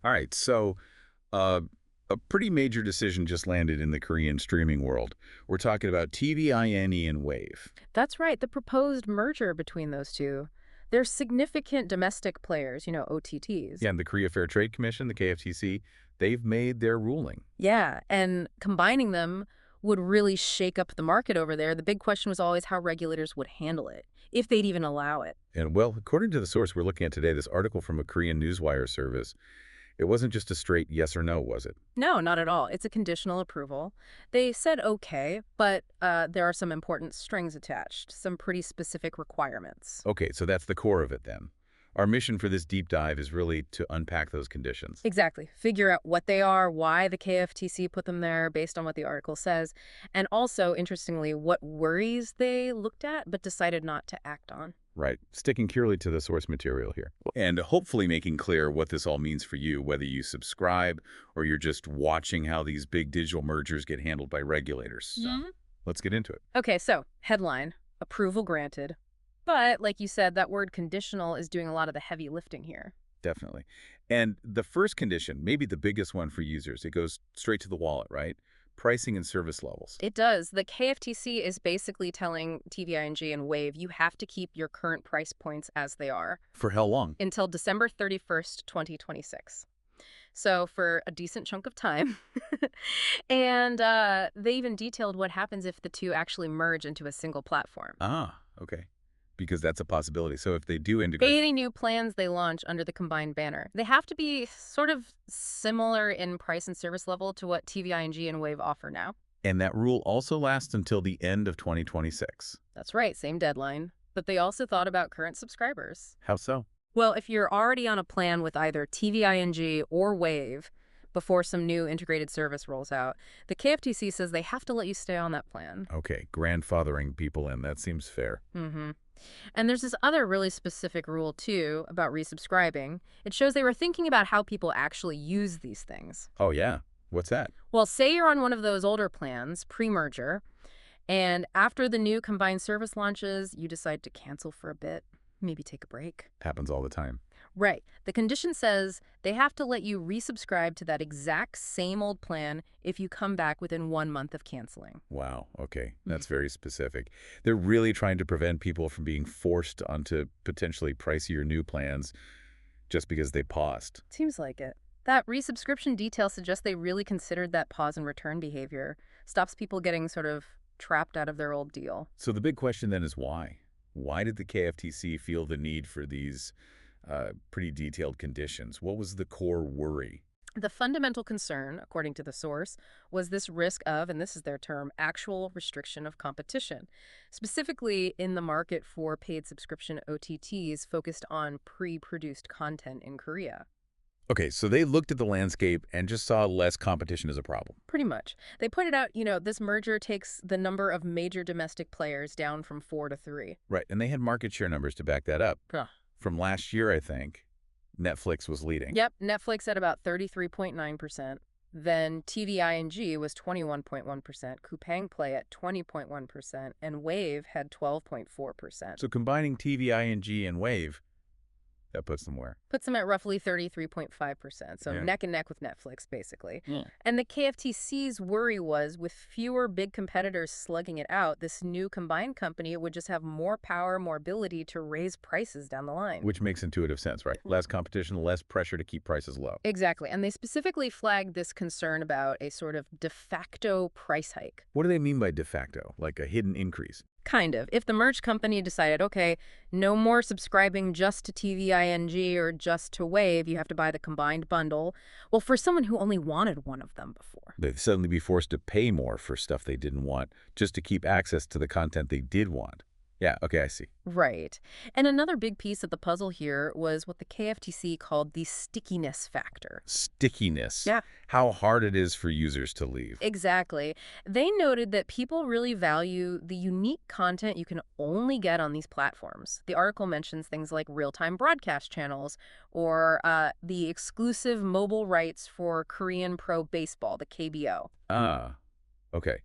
All right, so uh, a pretty major decision just landed in the Korean streaming world. We're talking about TVINE and Wave. That's right, the proposed merger between those two. They're significant domestic players, OTTs. Yeah, and the Korea Fair Trade Commission, the KFTC, they've made their ruling. Yeah, and combining them would really shake up the market over there. The big question was always how regulators would handle it, if they'd even allow it. And well, according to the source we're looking at today, this article from a Korean newswire service, it wasn't just a straight yes or no, was it? No, not at all. It's a conditional approval. They said okay, but there are some important strings attached, some pretty specific requirements. Okay, so that's the core of it then. Our mission for this deep dive is really to unpack those conditions. Exactly. Figure out what they are, why the KFTC put them there based on what the article says, and also, interestingly, what worries they looked at but decided not to act on. Right. Sticking purely to the source material here. And hopefully making clear what this all means for you, whether you subscribe or you're just watching how these big digital mergers get handled by regulators. So let's get into it. Okay, so headline, approval granted. But like you said, that word conditional is doing a lot of the heavy lifting here. Definitely. And the first condition, maybe the biggest one for users, it goes straight to the wallet, right? Pricing and service levels. It does. The KFTC is basically telling TVING and Wave you have to keep your current price points as they are For how long? until December 31st, 2026. So for a decent chunk of time. And they even detailed what happens if the two actually merge into a single platform. Ah, okay. Because that's a possibility. So if they do integrate. Any new plans they launch under the combined banner, they have to be sort of similar in price and service level to what TVING and Wave offer now. And that rule also lasts until the end of 2026. That's right, same deadline. But they also thought about current subscribers. How so? Well, if you're already on a plan with either TVING or Wave before some new integrated service rolls out, the KFTC says they have to let you stay on that plan. Okay, grandfathering people in. That seems fair. Mm-hmm. And there's this other really specific rule, too, about resubscribing. It shows they were thinking about how people actually use these things. Oh, yeah. What's that? Well, say you're on one of those older plans, pre-merger, and after the new combined service launches, you decide to cancel for a bit, maybe take a break. Happens all the time. Right. The condition says they have to let you resubscribe to that exact same old plan if you come back within 1 month of canceling. Wow. Okay. That's very specific. They're really trying to prevent people from being forced onto potentially pricier new plans just because they paused. Seems like it. That resubscription detail suggests they really considered that pause and return behavior. Stops people getting sort of trapped out of their old deal. So the big question then is why? Why did the KFTC feel the need for these pretty detailed conditions? What was the core worry? The fundamental concern, according to the source, was this risk of, and this is their term, actual restriction of competition, specifically in the market for paid subscription OTTs focused on pre-produced content in Korea. Okay, so they looked at the landscape and just saw less competition as a problem. Pretty much. They pointed out, this merger takes the number of major domestic players down from 4 to 3. Right, and they had market share numbers to back that up. Ugh. From last year, I think, Netflix was leading. Yep, Netflix at about 33.9%. Then TVING was 21.1%, Coupang Play at 20.1%, and Wave had 12.4%. So combining TVING and Wave, that puts them where? Puts them at roughly 33.5%, so Yeah. neck and neck with Netflix, basically. Yeah. And the KFTC's worry was, with fewer big competitors slugging it out, this new combined company would just have more power, more ability to raise prices down the line. Which makes intuitive sense, right? Less competition, less pressure to keep prices low. Exactly, and they specifically flagged this concern about a sort of de facto price hike. What do they mean by de facto? Like a hidden increase? Kind of. If the merged company decided, okay, no more subscribing just to TVING or just to Wave, you have to buy the combined bundle. Well, for someone who only wanted one of them before. They'd suddenly be forced to pay more for stuff they didn't want just to keep access to the content they did want. Yeah, okay, I see. Right. And another big piece of the puzzle here was what the KFTC called the stickiness factor. Stickiness. Yeah. How hard it is for users to leave. Exactly. They noted that people really value the unique content you can only get on these platforms. The article mentions things like real-time broadcast channels or the exclusive mobile rights for Korean Pro Baseball, the KBO. Ah, okay.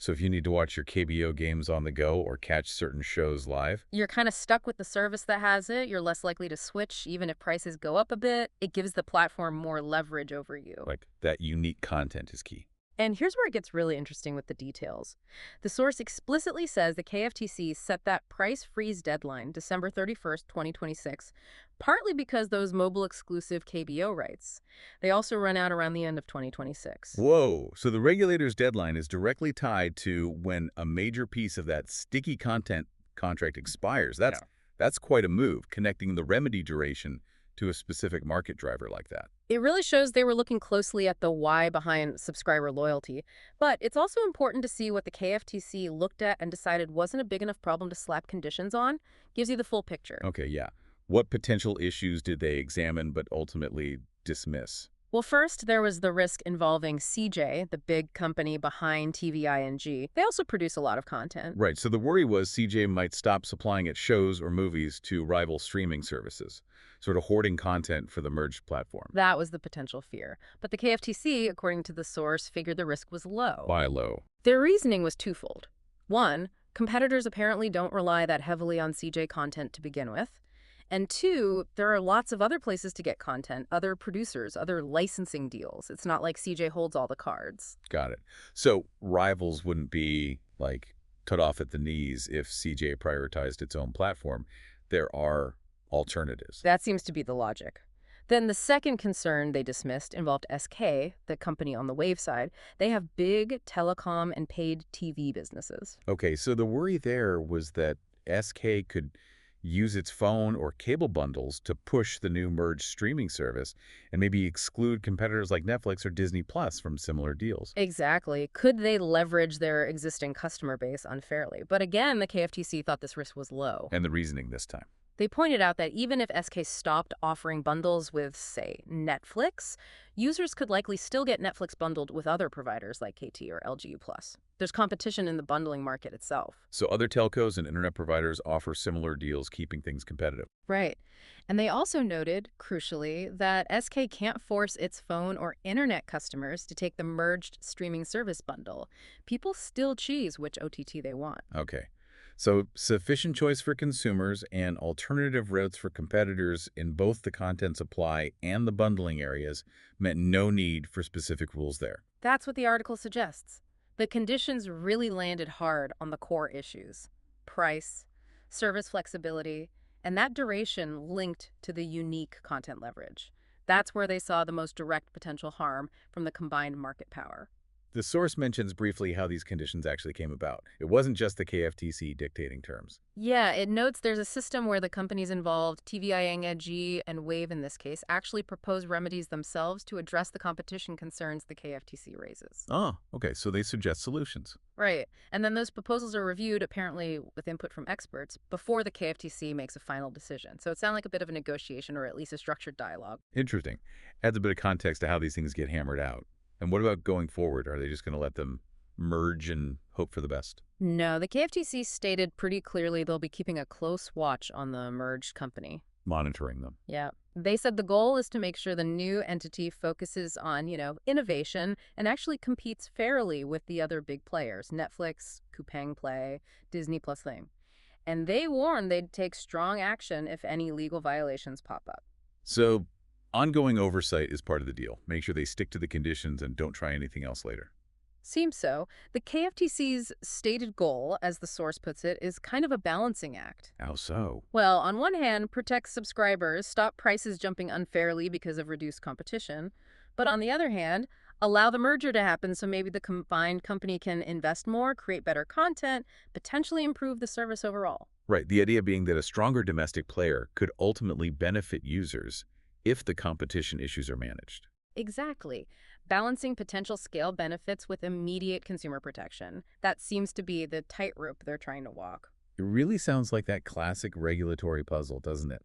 So if you need to watch your KBO games on the go or catch certain shows live, You're kind of stuck with the service that has it. You're less likely to switch even if prices go up a bit. It gives the platform more leverage over you. like that unique content is key. And here's where it gets really interesting with the details. The source explicitly says the KFTC set that price freeze deadline, December 31st, 2026, partly because those mobile exclusive KBO rights. They also run out around the end of 2026. Whoa, so the regulator's deadline is directly tied to when a major piece of that sticky content contract expires. That's quite a move, connecting the remedy duration to a specific market driver like that. It really shows they were looking closely at the why behind subscriber loyalty. But it's also important to see what the KFTC looked at and decided wasn't a big enough problem to slap conditions on. Gives you the full picture. Okay, yeah. What potential issues did they examine but ultimately dismiss? Well, first, there was the risk involving CJ, the big company behind TVING. They also produce a lot of content. Right, so the worry was CJ might stop supplying its shows or movies to rival streaming services, sort of hoarding content for the merged platform. That was the potential fear. But the KFTC, according to the source, figured the risk was low. Why low? Their reasoning was twofold. One, competitors apparently don't rely that heavily on CJ content to begin with. And two, there are lots of other places to get content, other producers, other licensing deals. It's not like CJ holds all the cards. Got it. So rivals wouldn't be, like, cut off at the knees if CJ prioritized its own platform. There are alternatives. That seems to be the logic. Then the second concern they dismissed involved SK, the company on the Wavve side. They have big telecom and paid TV businesses. Okay, so the worry there was that SK could use its phone or cable bundles to push the new merged streaming service and maybe exclude competitors like Netflix or Disney Plus from similar deals. Exactly. Could they leverage their existing customer base unfairly? But again, the KFTC thought this risk was low. And the reasoning this time. They pointed out that even if SK stopped offering bundles with, say, Netflix, users could likely still get Netflix bundled with other providers like KT or LGU+. There's competition in the bundling market itself. So other telcos and internet providers offer similar deals, keeping things competitive. Right. And they also noted, crucially, that SK can't force its phone or internet customers to take the merged streaming service bundle. People still choose which OTT they want. Okay. So sufficient choice for consumers and alternative routes for competitors in both the content supply and the bundling areas meant no need for specific rules there. That's what the article suggests. The conditions really landed hard on the core issues: price, service flexibility, and that duration linked to the unique content leverage. That's where they saw the most direct potential harm from the combined market power. The source mentions briefly how these conditions actually came about. It wasn't just the KFTC dictating terms. Yeah, it notes there's a system where the companies involved, TVING and Wavve in this case, actually propose remedies themselves to address the competition concerns the KFTC raises. Oh, okay, so they suggest solutions. Right. And then those proposals are reviewed, apparently with input from experts, before the KFTC makes a final decision. So it sounds like a bit of a negotiation or at least a structured dialogue. Interesting. Adds a bit of context to how these things get hammered out. And what about going forward? Are they just going to let them merge and hope for the best? No, the KFTC stated pretty clearly they'll be keeping a close watch on the merged company. Monitoring them. Yeah. They said the goal is to make sure the new entity focuses on, innovation and actually competes fairly with the other big players, Netflix, Coupang Play, Disney Plus thing. And they warned they'd take strong action if any legal violations pop up. So ongoing oversight is part of the deal. Make sure they stick to the conditions and don't try anything else later. Seems so. The KFTC's stated goal, as the source puts it, is kind of a balancing act. How so? Well, on one hand, protect subscribers, stop prices jumping unfairly because of reduced competition. But on the other hand, allow the merger to happen so maybe the combined company can invest more, create better content, potentially improve the service overall. Right. The idea being that a stronger domestic player could ultimately benefit users if the competition issues are managed. Exactly. Balancing potential scale benefits with immediate consumer protection. That seems to be the tightrope they're trying to walk. It really sounds like that classic regulatory puzzle, doesn't it?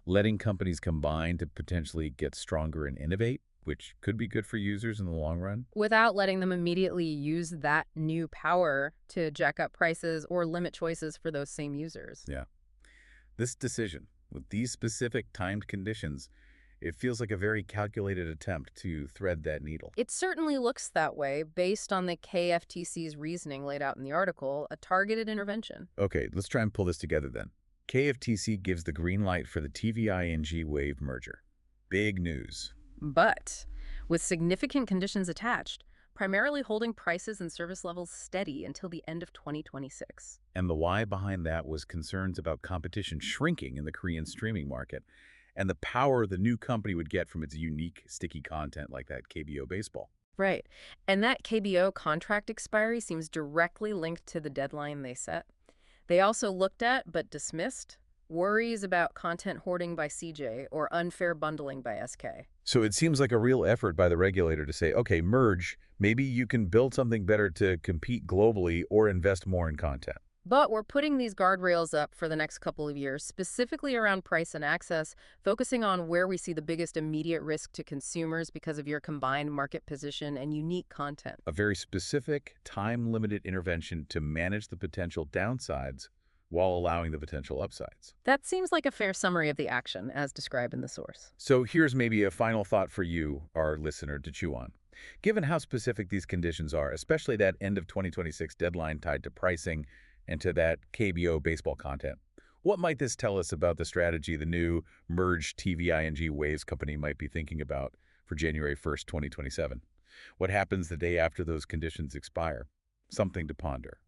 Letting companies combine to potentially get stronger and innovate, which could be good for users in the long run. Without letting them immediately use that new power to jack up prices or limit choices for those same users. Yeah. This decision, with these specific timed conditions, It feels like a very calculated attempt to thread that needle. It certainly looks that way based on the KFTC's reasoning laid out in the article, a targeted intervention. Okay, let's try and pull this together then. KFTC gives the green light for the TVING Wavve merger. Big news. But with significant conditions attached, primarily holding prices and service levels steady until the end of 2026. And the why behind that was concerns about competition shrinking in the Korean streaming market and the power the new company would get from its unique, sticky content like that KBO baseball. Right. And that KBO contract expiry seems directly linked to the deadline they set. They also looked at, but dismissed, worries about content hoarding by CJ or unfair bundling by SK. So it seems like a real effort by the regulator to say, okay, merge, maybe you can build something better to compete globally or invest more in content. But we're putting these guardrails up for the next couple of years, specifically around price and access, focusing on where we see the biggest immediate risk to consumers because of your combined market position and unique content. A very specific, time-limited intervention to manage the potential downsides while allowing the potential upsides. That seems like a fair summary of the action, as described in the source. So here's maybe a final thought for you, our listener, to chew on. Given how specific these conditions are, especially that end of 2026 deadline tied to pricing and to that KBO baseball content, what might this tell us about the strategy the new merged TVING Wavve company might be thinking about for January 1st, 2027? What happens the day after those conditions expire? Something to ponder.